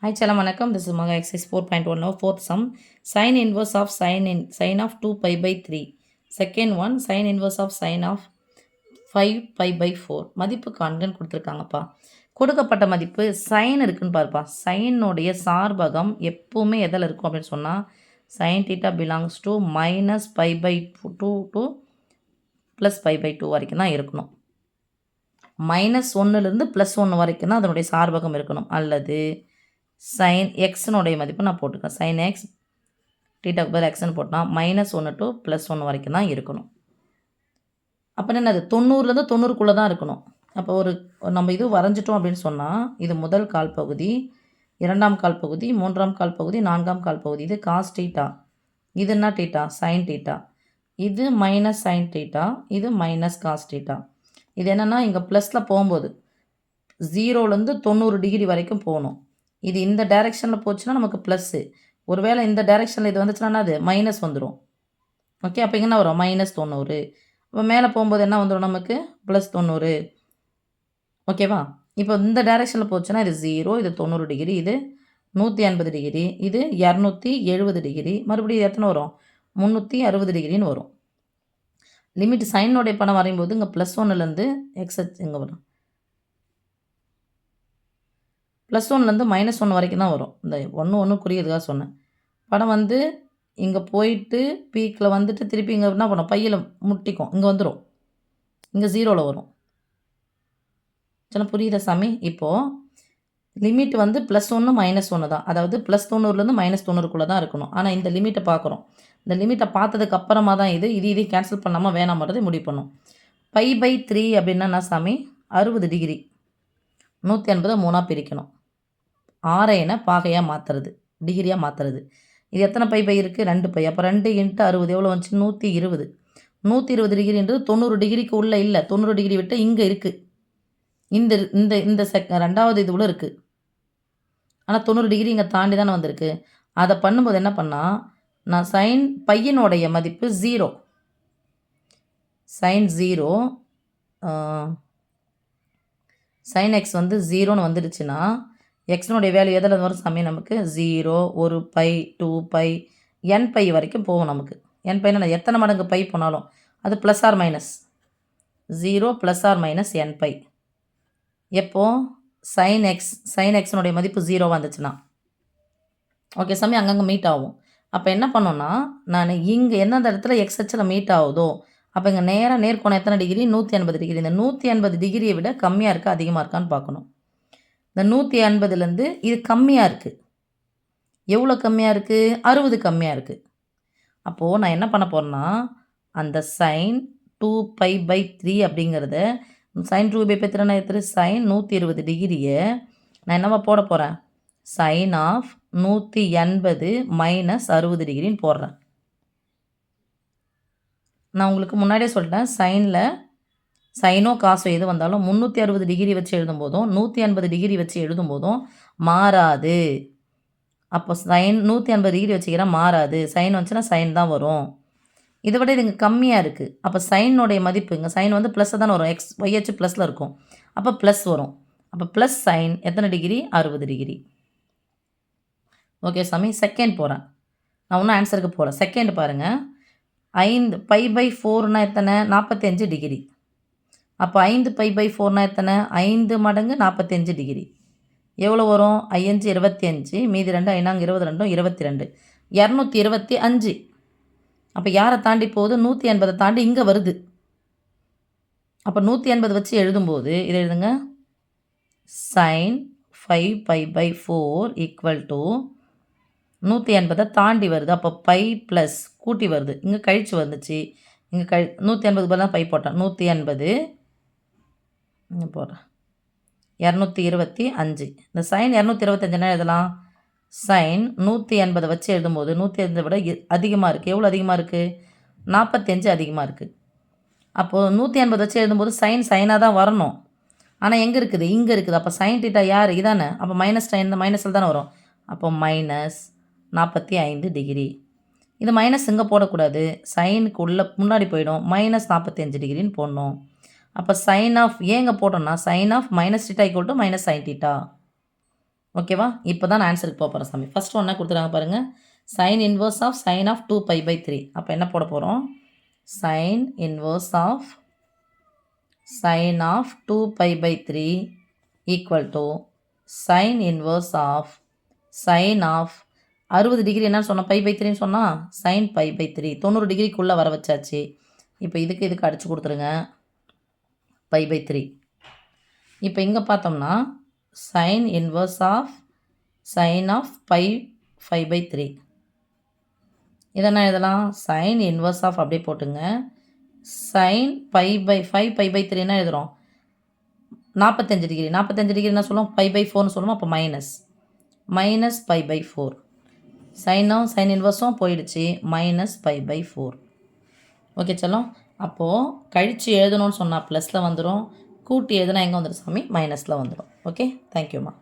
Hi, Chalam Vanakkam. This is Maga exercise 4.1 now. Fourth sum. Sin inverse of sin of 2 pi by 3. Second one, sin inverse of sin of 5 pi by 4. மதிப்பு காண்கன்னு கொடுத்துருக்காங்கப்பா. கொடுக்கப்பட்ட மதிப்பு sign இருக்குன்னு பாருப்பா. சைனுடைய சார்பகம் எப்பவுமே எதில் இருக்கும் அப்படின்னு சொன்னால் sine theta belongs to minus pi by 2 to plus pi by 2 வரைக்கும் தான் இருக்கணும். மைனஸ் ஒன்றுலேருந்து ப்ளஸ் 1 வரைக்கும் தான் அதனுடைய சார்பகம் இருக்கணும். அல்லது சைன் எக்ஸினுடைய மதிப்பு நான் போட்டுக்கேன். சைன் எக்ஸ் டீட்டாக்கு பதில் எக்ஸ்ன்னு போட்டால் -1 டு +1 வரைக்கும் தான் இருக்கணும். அப்போ என்னது 90லேருந்து 90க்குள்ளே தான் இருக்கணும். அப்போ நம்ம இது வரைஞ்சிட்டோம் அப்படின்னு சொன்னால் இது முதல் கால் பகுதி, இரண்டாம் கால் பகுதி, மூன்றாம் கால் பகுதி, நான்காம் கால் பகுதி. இது காஸ் டீட்டா, இது என்ன டீட்டா, சைன் டீட்டா. இது மைனஸ் சைன் டீட்டா, இது மைனஸ் காஸ் டீட்டா. இது என்னென்னா இங்கே ப்ளஸில் போகும்போது 0லேருந்து 90 டிகிரி வரைக்கும் போகணும். இது இந்த டைரெக்ஷனில் போச்சுன்னா நமக்கு ப்ளஸ்ஸு. ஒருவேளை இந்த டைரெக்ஷனில் இது வந்துச்சுன்னா அது மைனஸ் வந்துடும். ஓகே, அப்போ இங்கே என்ன வரும் -90. இப்போ மேலே போகும்போது என்ன வந்துடும் நமக்கு +90. ஓகேவா? இப்போ இந்த டைரெக்ஷனில் போச்சுன்னா இது 0, இது 90 டிகிரி, இது 180 டிகிரி, இது 270 டிகிரி, மறுபடியும் இது எத்தனை வரும் 360 டிகிரின்னு வரும். லிமிட் சைனோடைய படம் வரையும்போது இங்கே +1லேருந்து எக்ஸ் இங்கே வரும், +1லேருந்து -1 வரைக்கும் தான் வரும். இந்த 1 குறியதுக்காக சொன்னேன். படம் வந்து இங்கே போயிட்டு பீக்கில் வந்துட்டு திருப்பி இங்கே என்ன பண்ணும், பையில் முட்டிக்கும், இங்கே வந்துடும், இங்கே 0ல் வரும். சில புரியுதா சாமி? இப்போது லிமிட் வந்து +1 -1 தான். அதாவது +90லேருந்து -90க்குள்ளே தான் இருக்கணும். ஆனால் இந்த லிமிட்டை பார்க்குறோம். இந்த லிமிட்டை பார்த்ததுக்கு அப்புறமா தான் இதை கேன்சல் பண்ணாமல் வேணாமறதை முடிவு பண்ணும். π/3 அப்படின்னா என்ன சாமி? 60 டிகிரி. 180 3ஆக பிரிக்கணும். 6 பாகையாக மாற்றுறது, டிகிரியாக மாற்றுறது. இது எத்தனை பை இருக்குது? 2 பை. அப்போ 2 × 60 எவ்வளோ வந்துச்சு? 120. 120 டிகிரின்றது 90 டிகிரிக்கு உள்ளே இல்லை, 90 டிகிரி விட்டு இங்கே இருக்குது. இந்த இந்த இந்த ரெண்டாவது இது உள்ள இருக்குது. ஆனால் 90 டிகிரி இங்கே தாண்டி தானே வந்திருக்கு. அதை பண்ணும்போது என்ன பண்ணால் நான் சைன் பையனுடைய மதிப்பு 0, சைன் 0, சைன் எக்ஸ் வந்து 0ன்னு வந்துடுச்சுன்னா எக்ஸினுடைய வேல்யூ எதில் வரும் சாமி? நமக்கு 0, 1 பை, 2 பை, n பை வரைக்கும் போகும் நமக்கு. n பைனா எத்தனை மடங்கு பை போனாலும் அது plus or minus 0 ± n pi. எப்போ சைன் எக்ஸினுடைய மதிப்பு 0 வந்துச்சுன்னா ஓகே சாமி, அங்கங்கே மீட் ஆகும். அப்போ என்ன பண்ணோன்னா நான் இங்கே எந்தெந்த இடத்துல எக்ஸ் அச்சில் மீட் ஆகுதோ அப்போ இங்கே நேராக நேர்கோணம் எத்தனை டிகிரி? 180 டிகிரி. இந்த 180 டிகிரியை விட கம்மியாக இருக்கா அதிகமாக இருக்கான்னு பார்க்கணும். இந்த 180லேருந்து இது கம்மியாக இருக்குது. எவ்வளோ கம்மியாக இருக்குது? 60 கம்மியாக இருக்குது. அப்போது நான் என்ன பண்ண போகிறேன்னா அந்த சைன் 2π/3 அப்படிங்கிறத சைன் 2π/3 எத்தனை? சைன் 120 டிகிரியை நான் என்னவா போட போகிறேன்? சைன் ஆஃப் 180 - 60 டிகிரின்னு போடுறேன். நான் உங்களுக்கு முன்னாடியே சொல்லிட்டேன், சைனோ காசோ எது வந்தாலும் 360 டிகிரி வச்சு எழுதும்போதும் 180 டிகிரி வச்சு எழுதும்போதும் மாறாது. அப்போ சைன் 180 டிகிரி வச்சுக்கிறா மாறாது. சைன் வந்துச்சுன்னா சைன் தான் வரும். இதை விட இது இங்கே கம்மியாக இருக்குது. அப்போ சைனுடைய மதிப்பு இங்கே சைன் வந்து ப்ளஸ் தானே வரும். எக்ஸ் ஒய்ஹெச் ப்ளஸில் இருக்கும். அப்போ ப்ளஸ் வரும். அப்போ ப்ளஸ் சைன் எத்தனை டிகிரி? 60 டிகிரி. ஓகே சாமி, செகண்ட் போகிறேன். நான் ஒன்றும் ஆன்சருக்கு போகிறேன். செகண்ட் பாருங்கள். 5 π/4 எத்தனை? 45 டிகிரி. அப்போ 5 π/4 எத்தனை? 5 மடங்கு 45 டிகிரி. எவ்வளோ வரும்? 5 25, மீதி 2 5 22 22, 225. அப்போ யாரை தாண்டி போகுது? 180 தாண்டி இங்கே வருது. அப்போ 180 வச்சு எழுதும்போது இதை எழுதுங்க. சைன் 5 π/4 = 180 தாண்டி வருது. அப்போ பை ப்ளஸ் கூட்டி வருது, இங்கே கழிச்சு வந்துச்சு. இங்கே 180 பதில் தான் பை போட்டேன். 180 இங்கே போடுறேன் 225. இந்த சைன் 225 என்ன எழுதலாம்? சைன் 180 வச்சு எழுதும்போது 180 விட அதிகமாக இருக்குது. எவ்வளோ அதிகமாக இருக்குது? 45 அதிகமாக இருக்குது. அப்போது 180 வச்சு எழுதும்போது சைனாக தான் வரணும். ஆனால் எங்கே இருக்குது? இங்கே இருக்குது. அப்போ சைன் டீட்டா யார்? இதானே. அப்போ மைனஸ் சைன் இந்த மைனஸில் தானே வரும். அப்போ -45 டிகிரி. இது மைனஸ் இங்கே போடக்கூடாது, சைனுக்கு உள்ளே முன்னாடி போயிடும். -45 டிகிரின்னு போடணும். அப்போ சைன் ஆஃப் ஏங்க போட்டோம்னா சைன் ஆஃப் -θ = -sin θ. ஓகேவா? இப்போ தான் நான் ஆன்சருக்கு போகிறேன் சாமி. ஃபஸ்ட் ஒன்றா கொடுத்துருக்காங்க பாருங்கள். Sine inverse of sine of 2π/3. அப்போ என்ன போட போகிறோம்? Sine inverse of sine of 2π/3 equal to sine inverse of sine of 60 degree என்ன சொன்னோம்? π/3ன்னு சொன்னால் சைன் π/3 90 டிகிரிக்குள்ளே வர வச்சாச்சு. இப்போ இதுக்கு அடித்து கொடுத்துருங்க π/3. இப்போ இங்கே பார்த்தோம்னா sine inverse of sine of 5/3. இதெல்லாம் எழுதலாம் சைன் இன்வர்ஸ் ஆஃப் அப்படியே போட்டுங்க. சைன் 5/3 எழுதுகிறோம் 45 டிகிரி. 45 டிகிரி என்ன சொல்லுவோம்? π/4ன்னு சொல்லுவோம். அப்போ மைனஸ் π/4. சைனும் சைன் இன்வர்ஸும் போயிடுச்சு. -π/4. ஓகே செல்லம். அப்போது கழித்து எழுதணும்னு சொன்னால் ப்ளஸில் வந்துடும். கூட்டி எழுதுனா எங்கே வந்துடும் சாமி? மைனஸில் வந்துடும். ஓகே, தேங்க்யூம்மா.